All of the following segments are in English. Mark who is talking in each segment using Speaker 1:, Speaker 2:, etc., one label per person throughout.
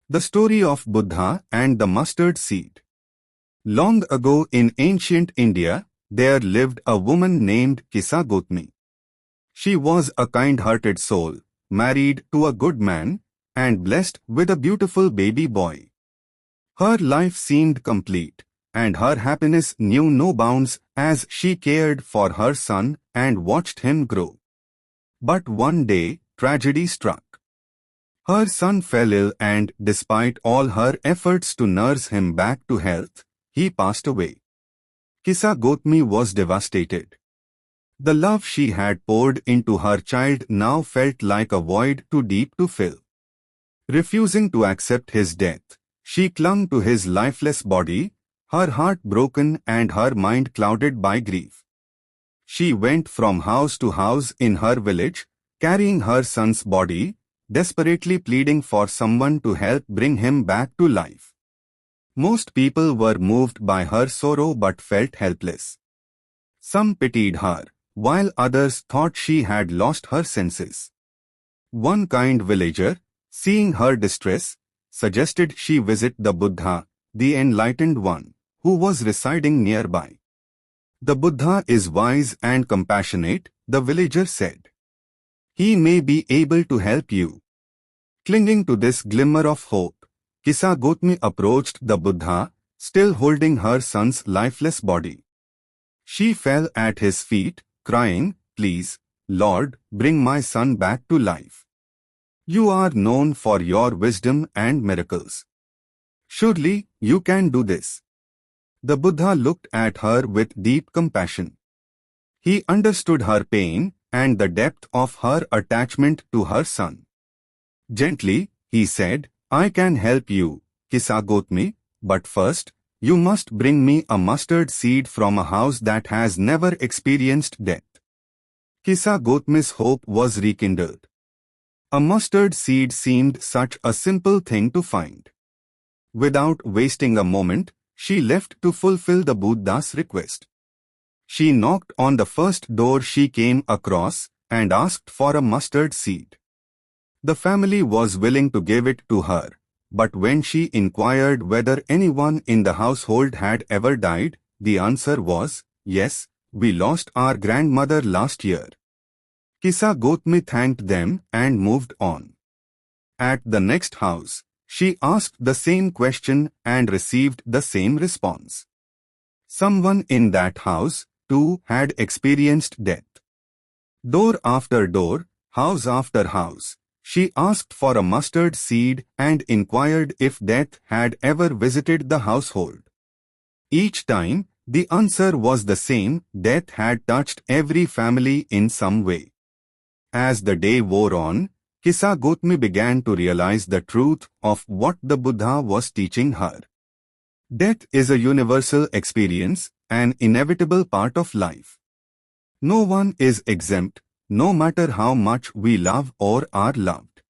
Speaker 1: The story of Buddha and the mustard seed. Long ago in ancient India, there lived a woman named Kisa Gotmi. She was a kind-hearted soul, married to a good man, and blessed with a beautiful baby boy. Her life seemed complete, and her happiness knew no bounds as she cared for her son and watched him grow. But one day, tragedy struck. Her son fell ill and, despite all her efforts to nurse him back to health, he passed away. Kisa Gotmi was devastated. The love she had poured into her child now felt like a void too deep to fill. Refusing to accept his death, she clung to his lifeless body, her heart broken and her mind clouded by grief. She went from house to house in her village, carrying her son's body, desperately pleading for someone to help bring him back to life. Most people were moved by her sorrow but felt helpless. Some pitied her, while others thought she had lost her senses. One kind villager, seeing her distress, suggested she visit the Buddha, the enlightened one, who was residing nearby. The Buddha is wise and compassionate, the villager said. He may be able to help you. Clinging to this glimmer of hope, Kisa Gotmi approached the Buddha, still holding her son's lifeless body. She fell at his feet, crying, "Please, Lord, bring my son back to life. You are known for your wisdom and miracles. Surely, you can do this." The Buddha looked at her with deep compassion. He understood her pain and the depth of her attachment to her son. Gently, he said, "I can help you, Kisa Gotmi, but first, you must bring me a mustard seed from a house that has never experienced death." Kisa Gotmi's hope was rekindled. A mustard seed seemed such a simple thing to find. Without wasting a moment, she left to fulfill the Buddha's request. She knocked on the first door she came across and asked for a mustard seed. The family was willing to give it to her, but when she inquired whether anyone in the household had ever died, the answer was, "Yes, we lost our grandmother last year." Kisa Gotmi thanked them and moved on. At the next house, she asked the same question and received the same response. Someone in that house, too, had experienced death. Door after door, house after house, she asked for a mustard seed and inquired if death had ever visited the household. Each time, the answer was the same: death had touched every family in some way. As the day wore on, Kisa Gotmi began to realize the truth of what the Buddha was teaching her. Death is a universal experience, an inevitable part of life. No one is exempt, no matter how much we love or are loved.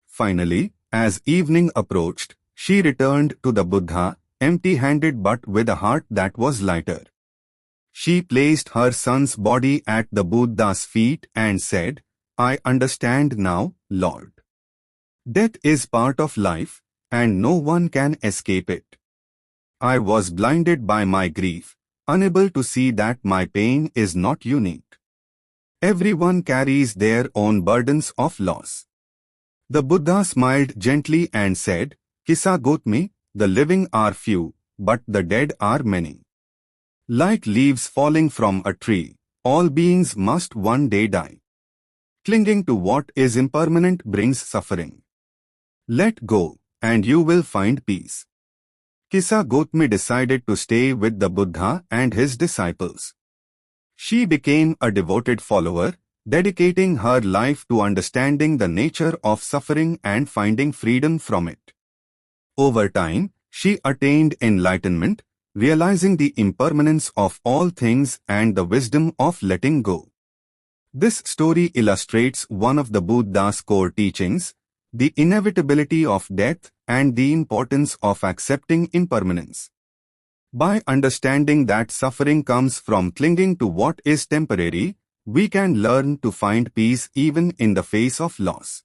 Speaker 1: Finally, as evening approached, she returned to the Buddha, empty-handed but with a heart that was lighter. She placed her son's body at the Buddha's feet and said, "I understand now, Lord. Death is part of life, and no one can escape it. I was blinded by my grief, unable to see that my pain is not unique. Everyone carries their own burdens of loss." The Buddha smiled gently and said, "Kisa Gotmi, the living are few, but the dead are many. Like leaves falling from a tree, all beings must one day die. Clinging to what is impermanent brings suffering. Let go, and you will find peace." Kisa Gotmi decided to stay with the Buddha and his disciples. She became a devoted follower, dedicating her life to understanding the nature of suffering and finding freedom from it. Over time, she attained enlightenment, realizing the impermanence of all things and the wisdom of letting go. This story illustrates one of the Buddha's core teachings, the inevitability of death and the importance of accepting impermanence. By understanding that suffering comes from clinging to what is temporary, we can learn to find peace even in the face of loss.